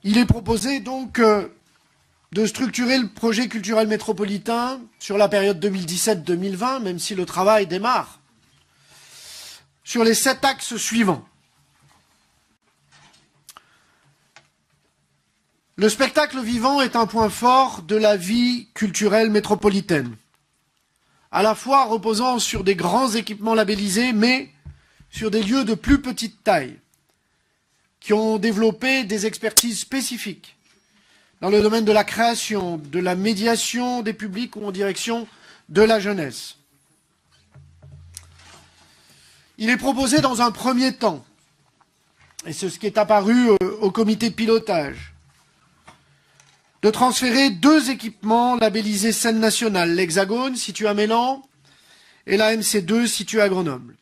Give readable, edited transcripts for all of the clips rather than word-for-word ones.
Il est proposé donc de structurer le projet culturel métropolitain sur la période 2017-2020, même si le travail démarre, sur les 7 axes suivants. Le spectacle vivant est un point fort de la vie culturelle métropolitaine, à la fois reposant sur des grands équipements labellisés, mais sur des lieux de plus petite taille, qui ont développé des expertises spécifiques dans le domaine de la création, de la médiation des publics ou en direction de la jeunesse. Il est proposé dans un premier temps, et c'est ce qui est apparu au comité de pilotage, de transférer 2 équipements labellisés scène nationale, l'Hexagone situé à Mélan et la MC2 située à Grenoble.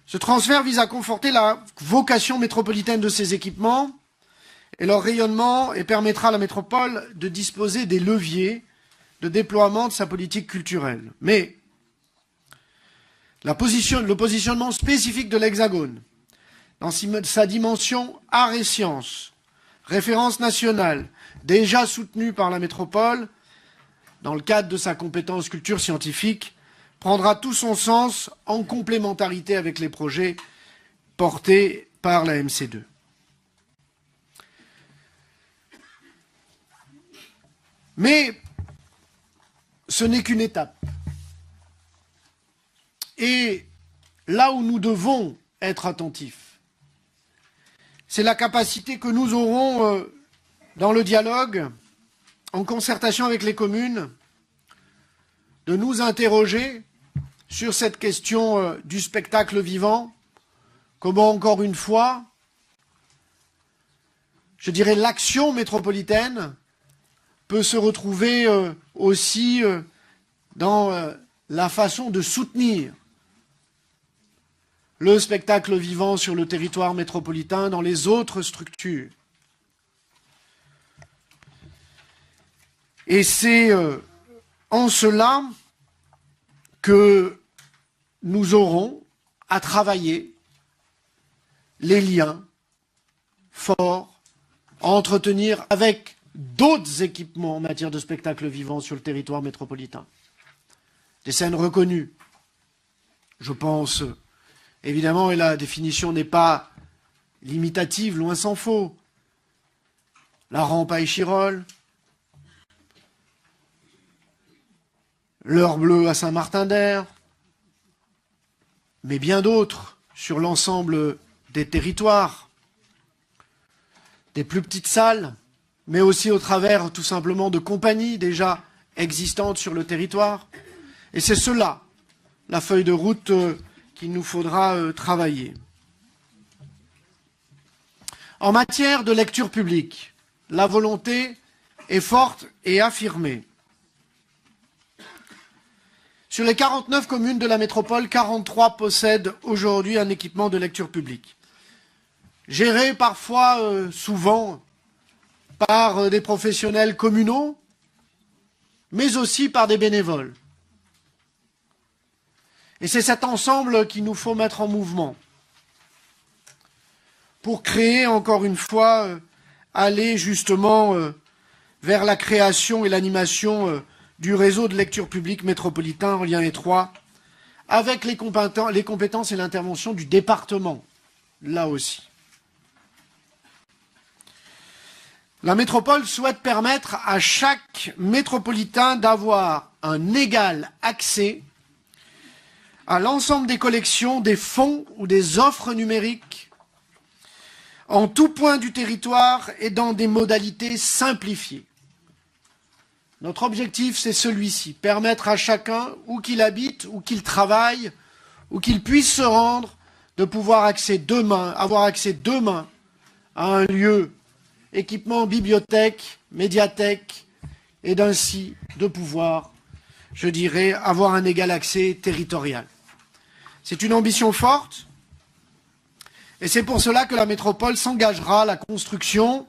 Ce transfert vise à conforter la vocation métropolitaine de ces équipements et leur rayonnement et permettra à la métropole de disposer des leviers de déploiement de sa politique culturelle. Mais le positionnement spécifique de l'Hexagone, dans sa dimension art et sciences, référence nationale, déjà soutenue par la métropole, dans le cadre de sa compétence culture scientifique, prendra tout son sens en complémentarité avec les projets portés par la MC2. Mais ce n'est qu'une étape. Et là où nous devons être attentifs, c'est la capacité que nous aurons dans le dialogue, en concertation avec les communes, de nous interroger sur cette question du spectacle vivant, comment encore une fois, je dirais l'action métropolitaine peut se retrouver aussi dans la façon de soutenir le spectacle vivant sur le territoire métropolitain, dans les autres structures. Et c'est en cela que nous aurons à travailler les liens forts, à entretenir avec d'autres équipements en matière de spectacle vivant sur le territoire métropolitain. Des scènes reconnues, je pense. Évidemment, et la définition n'est pas limitative, loin s'en faut. La rampe à Échirolles, l'heure bleue à Saint-Martin-d'Air, mais bien d'autres sur l'ensemble des territoires, des plus petites salles, mais aussi au travers tout simplement de compagnies déjà existantes sur le territoire. Et c'est cela, la feuille de route qu'il nous faudra travailler. En matière de lecture publique, la volonté est forte et affirmée. Sur les 49 communes de la métropole, 43 possèdent aujourd'hui un équipement de lecture publique, géré parfois, souvent, par des professionnels communaux, mais aussi par des bénévoles. Et c'est cet ensemble qu'il nous faut mettre en mouvement pour créer, encore une fois, aller justement vers la création et l'animation du réseau de lecture publique métropolitain en lien étroit avec les compétences et l'intervention du département, là aussi. La métropole souhaite permettre à chaque métropolitain d'avoir un égal accès à l'ensemble des collections, des fonds ou des offres numériques en tout point du territoire et dans des modalités simplifiées. Notre objectif, c'est celui-ci, permettre à chacun, où qu'il habite, où qu'il travaille, où qu'il puisse se rendre, de pouvoir avoir accès demain à un lieu, équipement, bibliothèque, médiathèque, et d'ainsi de pouvoir, je dirais, avoir un égal accès territorial. C'est une ambition forte, et c'est pour cela que la métropole s'engagera à la construction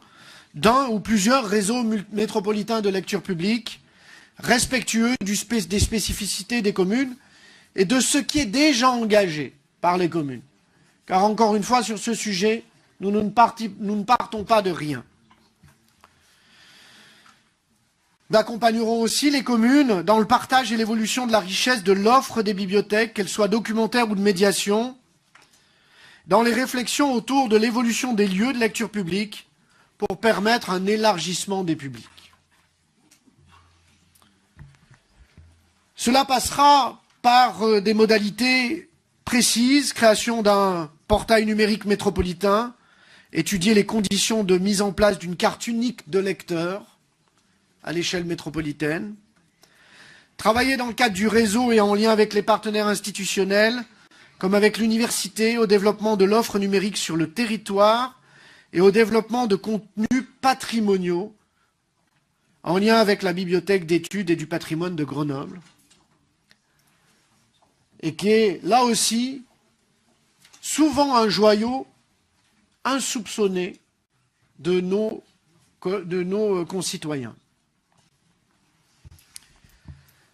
d'un ou plusieurs réseaux métropolitains de lecture publique, respectueux des spécificités des communes et de ce qui est déjà engagé par les communes. Car encore une fois, sur ce sujet, nous ne partons pas de rien. Nous accompagnerons aussi les communes dans le partage et l'évolution de la richesse de l'offre des bibliothèques, qu'elle soit documentaire ou de médiation, dans les réflexions autour de l'évolution des lieux de lecture publique pour permettre un élargissement des publics. Cela passera par des modalités précises, création d'un portail numérique métropolitain, étudier les conditions de mise en place d'une carte unique de lecteurs à l'échelle métropolitaine, travailler dans le cadre du réseau et en lien avec les partenaires institutionnels, comme avec l'université, au développement de l'offre numérique sur le territoire et au développement de contenus patrimoniaux, en lien avec la bibliothèque d'études et du patrimoine de Grenoble, et qui est là aussi souvent un joyau insoupçonné de nos concitoyens.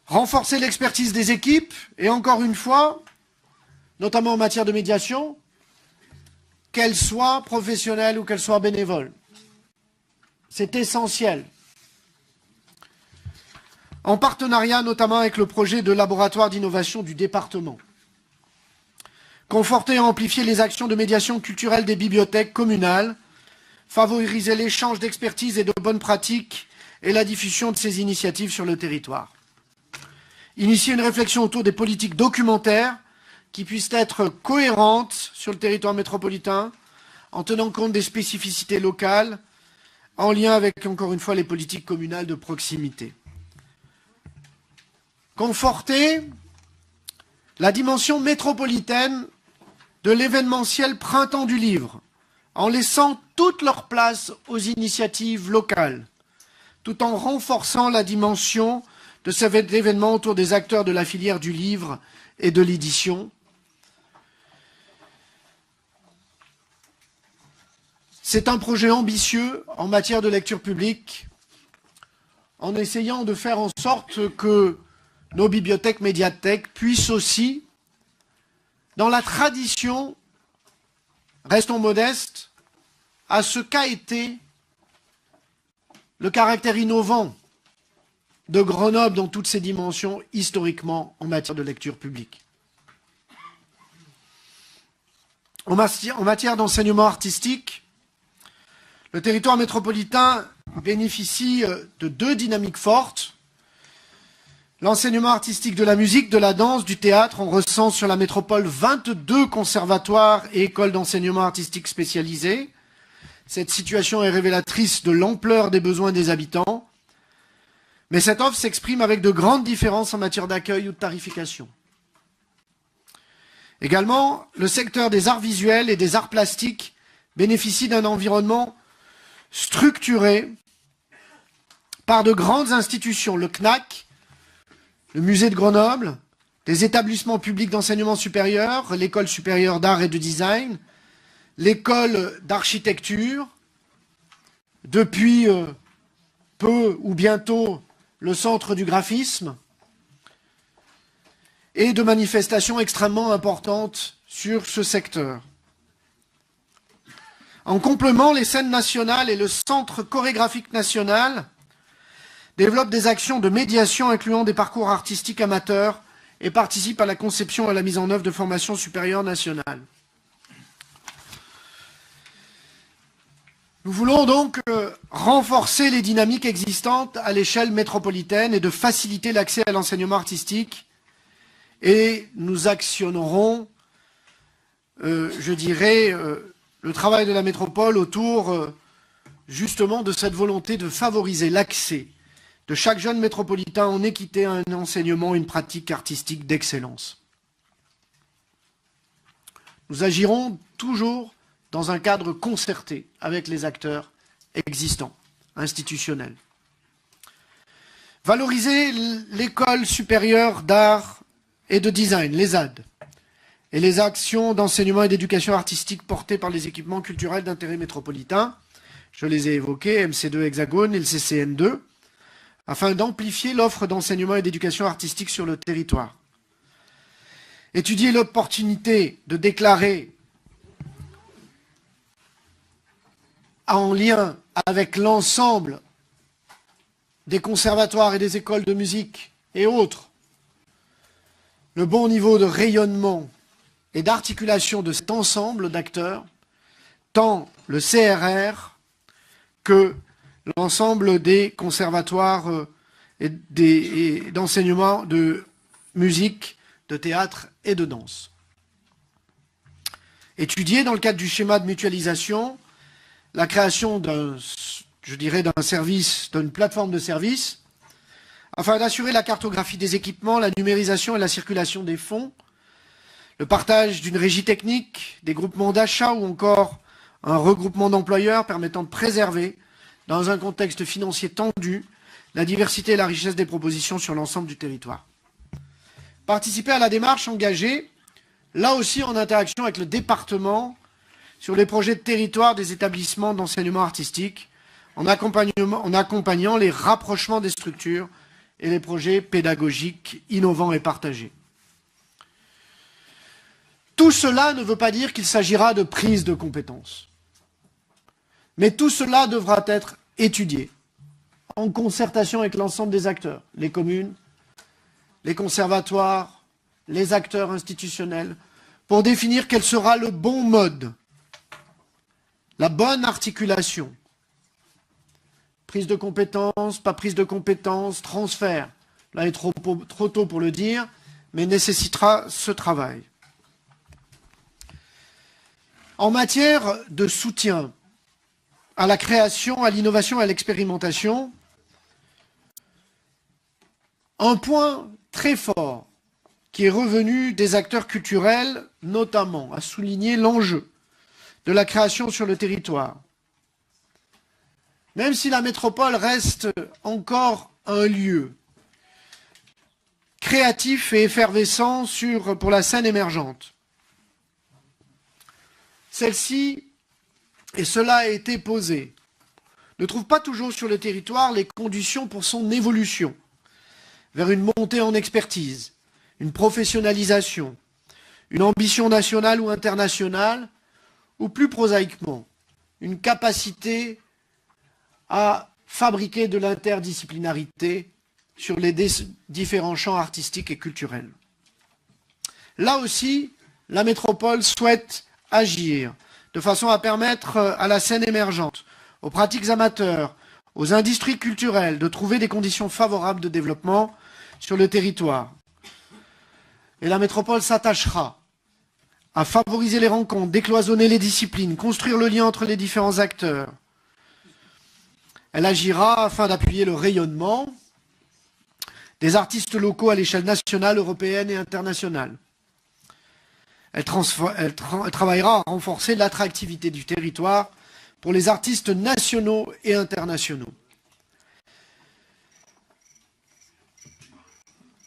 Renforcer l'expertise des équipes, et encore une fois, notamment en matière de médiation, qu'elles soient professionnelles ou qu'elles soient bénévoles. C'est essentiel. En partenariat notamment avec le projet de laboratoire d'innovation du département. Conforter et amplifier les actions de médiation culturelle des bibliothèques communales, favoriser l'échange d'expertise et de bonnes pratiques et la diffusion de ces initiatives sur le territoire. Initier une réflexion autour des politiques documentaires qui puissent être cohérentes sur le territoire métropolitain, en tenant compte des spécificités locales, en lien avec, encore une fois, les politiques communales de proximité. Conforter la dimension métropolitaine de l'événementiel Printemps du Livre, en laissant toute leur place aux initiatives locales, tout en renforçant la dimension de cet événement autour des acteurs de la filière du livre et de l'édition. C'est un projet ambitieux en matière de lecture publique, en essayant de faire en sorte que nos bibliothèques, médiathèques puissent aussi, dans la tradition, restons modestes, à ce qu'a été le caractère innovant de Grenoble dans toutes ses dimensions historiquement en matière de lecture publique. En matière d'enseignement artistique, le territoire métropolitain bénéficie de deux dynamiques fortes. L'enseignement artistique de la musique, de la danse, du théâtre, on recense sur la métropole 22 conservatoires et écoles d'enseignement artistique spécialisés. Cette situation est révélatrice de l'ampleur des besoins des habitants, mais cette offre s'exprime avec de grandes différences en matière d'accueil ou de tarification. Également, le secteur des arts visuels et des arts plastiques bénéficie d'un environnement structuré par de grandes institutions, le CNAC, le musée de Grenoble, des établissements publics d'enseignement supérieur, l'école supérieure d'art et de design, l'école d'architecture, depuis peu ou bientôt le centre du graphisme, et de manifestations extrêmement importantes sur ce secteur. En complément, les scènes nationales et le Centre chorégraphique national développent des actions de médiation incluant des parcours artistiques amateurs et participent à la conception et à la mise en œuvre de formations supérieures nationales. Nous voulons donc renforcer les dynamiques existantes à l'échelle métropolitaine et de faciliter l'accès à l'enseignement artistique. Et nous actionnerons, je dirais, le travail de la métropole autour justement de cette volonté de favoriser l'accès de chaque jeune métropolitain en équité à un enseignement et une pratique artistique d'excellence. Nous agirons toujours dans un cadre concerté avec les acteurs existants, institutionnels. Valoriser l'école supérieure d'art et de design, l'ESAD, et les actions d'enseignement et d'éducation artistique portées par les équipements culturels d'intérêt métropolitain, je les ai évoqués, MC2 Hexagone et le CCN2, afin d'amplifier l'offre d'enseignement et d'éducation artistique sur le territoire. Étudier l'opportunité de déclarer en lien avec l'ensemble des conservatoires et des écoles de musique et autres, le bon niveau de rayonnement et d'articulation de cet ensemble d'acteurs, tant le CRR que l'ensemble des conservatoires et d'enseignement de musique, de théâtre et de danse. Étudier dans le cadre du schéma de mutualisation la création d'un service, d'une plateforme de services, afin d'assurer la cartographie des équipements, la numérisation et la circulation des fonds, le partage d'une régie technique, des groupements d'achat ou encore un regroupement d'employeurs permettant de préserver, dans un contexte financier tendu, la diversité et la richesse des propositions sur l'ensemble du territoire. Participer à la démarche engagée, là aussi en interaction avec le département, sur les projets de territoire des établissements d'enseignement artistique, en accompagnant les rapprochements des structures et les projets pédagogiques innovants et partagés. Tout cela ne veut pas dire qu'il s'agira de prise de compétences. Mais tout cela devra être étudié en concertation avec l'ensemble des acteurs, les communes, les conservatoires, les acteurs institutionnels, pour définir quel sera le bon mode, la bonne articulation. Prise de compétences, pas prise de compétences, transfert. Là, il est trop tôt pour le dire, mais nécessitera ce travail. En matière de soutien à la création, à l'innovation et à l'expérimentation, un point très fort qui est revenu des acteurs culturels, notamment, a souligné l'enjeu de la création sur le territoire. Même si la métropole reste encore un lieu créatif et effervescent pour la scène émergente, celle-ci, et cela a été posé, ne trouve pas toujours sur le territoire les conditions pour son évolution vers une montée en expertise, une professionnalisation, une ambition nationale ou internationale, ou plus prosaïquement, une capacité à fabriquer de l'interdisciplinarité sur les différents champs artistiques et culturels. Là aussi, la métropole souhaite agir de façon à permettre à la scène émergente, aux pratiques amateurs, aux industries culturelles de trouver des conditions favorables de développement sur le territoire. Et la métropole s'attachera à favoriser les rencontres, décloisonner les disciplines, construire le lien entre les différents acteurs. Elle agira afin d'appuyer le rayonnement des artistes locaux à l'échelle nationale, européenne et internationale. Elle travaillera à renforcer l'attractivité du territoire pour les artistes nationaux et internationaux.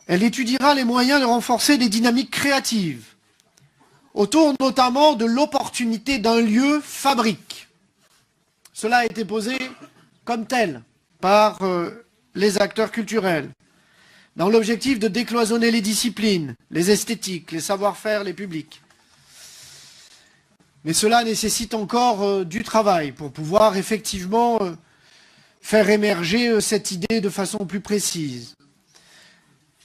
Elle étudiera les moyens de renforcer les dynamiques créatives, autour notamment de l'opportunité d'un lieu fabrique. Cela a été posé comme tel par les acteurs culturels, dans l'objectif de décloisonner les disciplines, les esthétiques, les savoir-faire, les publics. Mais cela nécessite encore du travail pour pouvoir effectivement faire émerger cette idée de façon plus précise.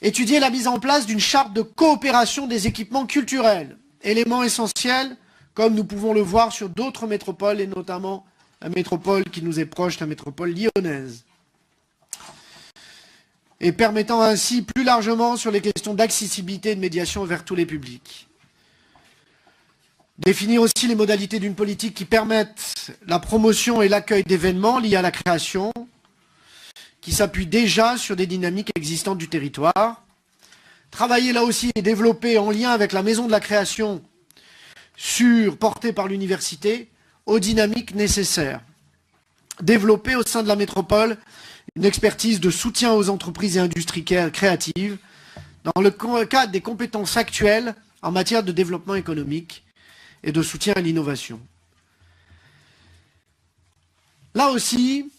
Étudier la mise en place d'une charte de coopération des équipements culturels, élément essentiel, comme nous pouvons le voir sur d'autres métropoles, et notamment la métropole qui nous est proche, la métropole lyonnaise. Et permettant ainsi plus largement sur les questions d'accessibilité et de médiation vers tous les publics. Définir aussi les modalités d'une politique qui permettent la promotion et l'accueil d'événements liés à la création, qui s'appuient déjà sur des dynamiques existantes du territoire. Travailler là aussi et développer en lien avec la maison de la création portée par l'université aux dynamiques nécessaires. Développer au sein de la métropole une expertise de soutien aux entreprises et industries créatives dans le cadre des compétences actuelles en matière de développement économique et de soutien à l'innovation. Là aussi,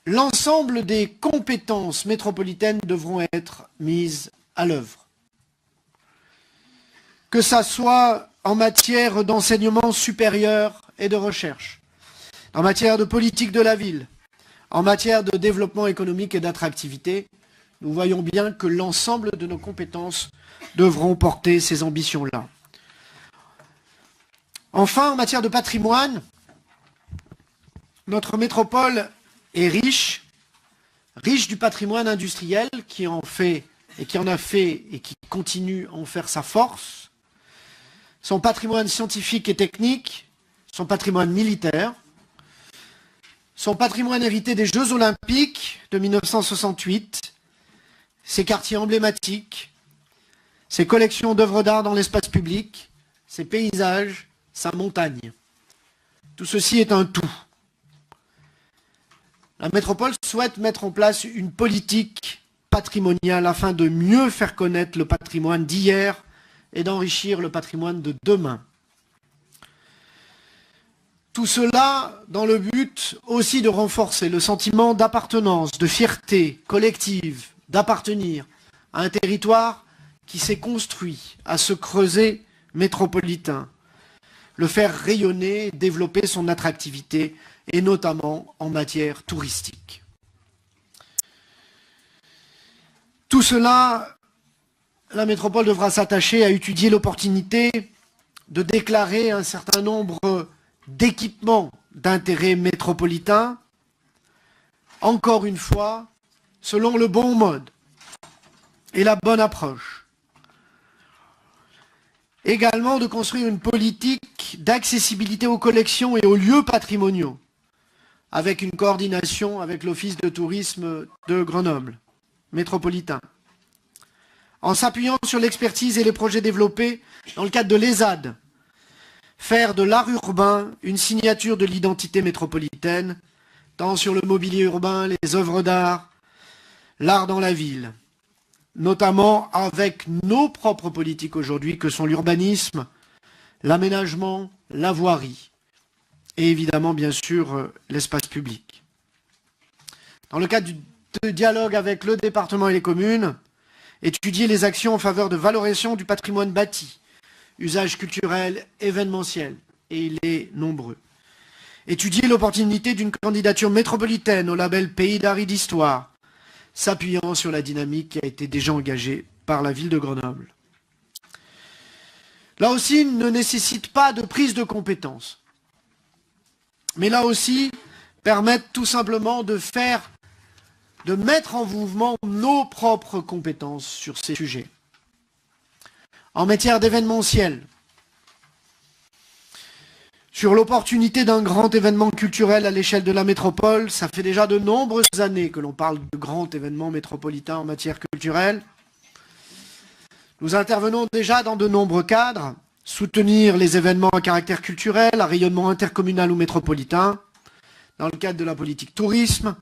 l'ensemble des compétences métropolitaines devront être mises à l'œuvre. Que ça soit en matière d'enseignement supérieur et de recherche, en matière de politique de la ville, en matière de développement économique et d'attractivité, nous voyons bien que l'ensemble de nos compétences devront porter ces ambitions-là. Enfin, en matière de patrimoine, notre métropole est riche du patrimoine industriel qui en a fait et qui continue à en faire sa force, son patrimoine scientifique et technique, son patrimoine militaire, son patrimoine hérité des Jeux Olympiques de 1968, ses quartiers emblématiques, ses collections d'œuvres d'art dans l'espace public, ses paysages, sa montagne. Tout ceci est un tout. La métropole souhaite mettre en place une politique patrimoniale afin de mieux faire connaître le patrimoine d'hier et d'enrichir le patrimoine de demain. Tout cela dans le but aussi de renforcer le sentiment d'appartenance, de fierté collective, d'appartenir à un territoire qui s'est construit à ce creuset métropolitain, le faire rayonner, développer son attractivité, et notamment en matière touristique. Tout cela, la métropole devra s'attacher à étudier l'opportunité de déclarer un certain nombre d'équipements d'intérêt métropolitain, encore une fois, selon le bon mode et la bonne approche. Également de construire une politique d'accessibilité aux collections et aux lieux patrimoniaux, avec une coordination avec l'Office de tourisme de Grenoble, métropolitain. En s'appuyant sur l'expertise et les projets développés dans le cadre de l'ESAD, faire de l'art urbain une signature de l'identité métropolitaine, tant sur le mobilier urbain, les œuvres d'art, l'art dans la ville, notamment avec nos propres politiques aujourd'hui que sont l'urbanisme, l'aménagement, la voirie et évidemment, bien sûr, l'espace public. Dans le cadre du dialogue avec le département et les communes, étudier les actions en faveur de valorisation du patrimoine bâti, usages culturels, événementiels, et il est nombreux. Étudier l'opportunité d'une candidature métropolitaine au label Pays d'art et d'histoire, s'appuyant sur la dynamique qui a été déjà engagée par la ville de Grenoble. Là aussi, ne nécessite pas de prise de compétences. Mais là aussi, permettre tout simplement de mettre en mouvement nos propres compétences sur ces sujets. En matière d'événementiel, sur l'opportunité d'un grand événement culturel à l'échelle de la métropole, ça fait déjà de nombreuses années que l'on parle de grands événements métropolitains en matière culturelle. Nous intervenons déjà dans de nombreux cadres, soutenir les événements à caractère culturel, à rayonnement intercommunal ou métropolitain, dans le cadre de la politique tourisme,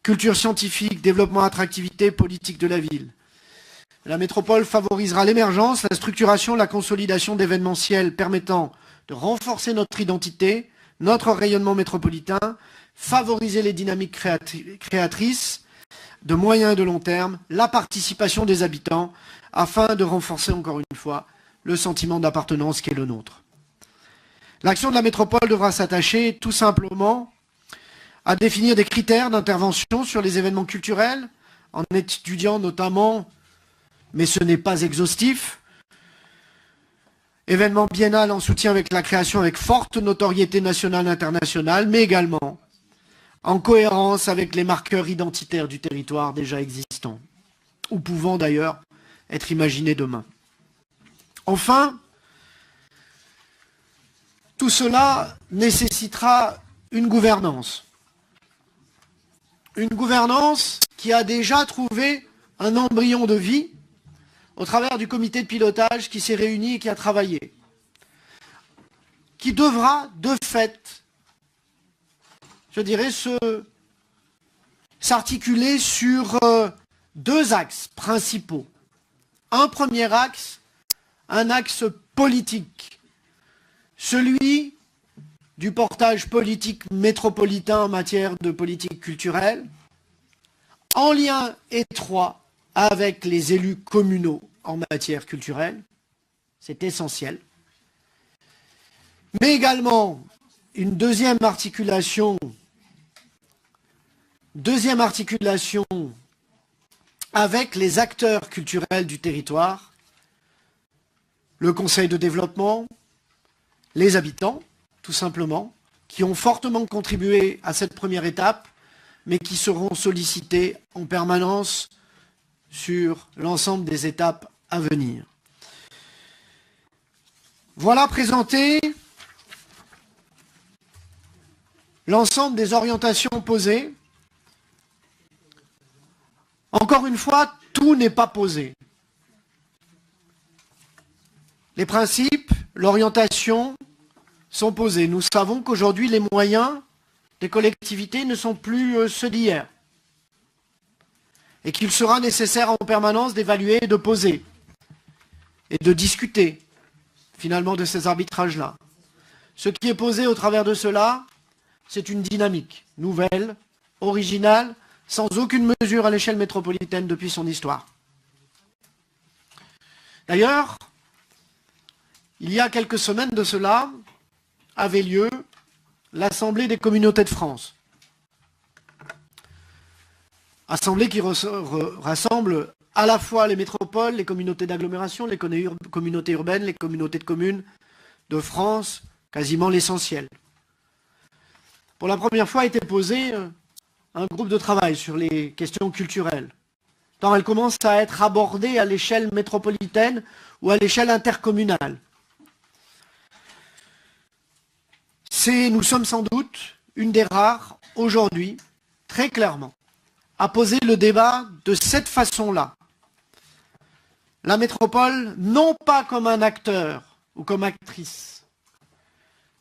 culture scientifique, développement attractivité, politique de la ville. La métropole favorisera l'émergence, la structuration, la consolidation d'événementiels permettant de renforcer notre identité, notre rayonnement métropolitain, favoriser les dynamiques créatrices de moyen et de long terme, la participation des habitants, afin de renforcer encore une fois le sentiment d'appartenance qui est le nôtre. L'action de la métropole devra s'attacher tout simplement à définir des critères d'intervention sur les événements culturels, en étudiant notamment, mais ce n'est pas exhaustif, événements biennal en soutien avec la création avec forte notoriété nationale et internationale, mais également en cohérence avec les marqueurs identitaires du territoire déjà existants, ou pouvant d'ailleurs être imaginés demain. Enfin, tout cela nécessitera une gouvernance. Une gouvernance qui a déjà trouvé un embryon de vie au travers du comité de pilotage qui s'est réuni et qui a travaillé, qui devra, de fait, je dirais, s'articuler sur deux axes principaux. Un premier axe, un axe politique, celui du portage politique métropolitain en matière de politique culturelle, en lien étroit avec les élus communaux en matière culturelle, c'est essentiel, mais également une deuxième articulation avec les acteurs culturels du territoire, le conseil de développement, les habitants, tout simplement, qui ont fortement contribué à cette première étape, mais qui seront sollicités en permanence sur l'ensemble des étapes à venir. Voilà présenté l'ensemble des orientations posées. Encore une fois, tout n'est pas posé. Les principes, l'orientation sont posés. Nous savons qu'aujourd'hui, les moyens des collectivités ne sont plus ceux d'hier. Et qu'il sera nécessaire en permanence d'évaluer et de poser. Et de discuter, finalement, de ces arbitrages-là. Ce qui est posé au travers de cela, c'est une dynamique nouvelle, originale, sans aucune mesure à l'échelle métropolitaine depuis son histoire. D'ailleurs, il y a quelques semaines de cela, avait lieu l'Assemblée des communautés de France. Assemblée qui rassemble à la fois les métropoles, les communautés d'agglomération, les communautés urbaines, les communautés de communes de France, quasiment l'essentiel. Pour la première fois a été posé un groupe de travail sur les questions culturelles. Tant elles commencent à être abordées à l'échelle métropolitaine ou à l'échelle intercommunale. Nous sommes sans doute une des rares, aujourd'hui, très clairement, à poser le débat de cette façon-là. La métropole, non pas comme un acteur ou comme actrice,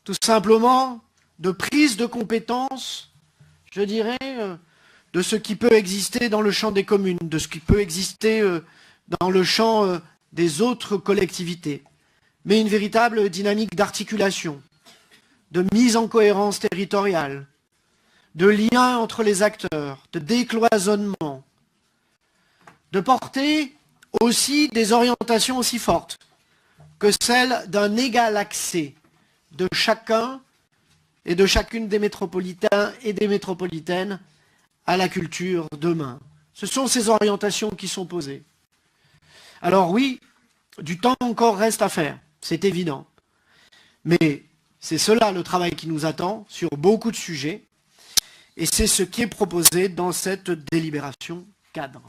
tout simplement de prise de compétence, je dirais, de ce qui peut exister dans le champ des communes, de ce qui peut exister dans le champ des autres collectivités, mais une véritable dynamique d'articulation, de mise en cohérence territoriale, de lien entre les acteurs, de décloisonnement, de porter aussi des orientations aussi fortes que celles d'un égal accès de chacun et de chacune des métropolitains et des métropolitaines à la culture demain. Ce sont ces orientations qui sont posées. Alors oui, du temps encore reste à faire, c'est évident. Mais c'est cela le travail qui nous attend sur beaucoup de sujets. Et c'est ce qui est proposé dans cette délibération cadre.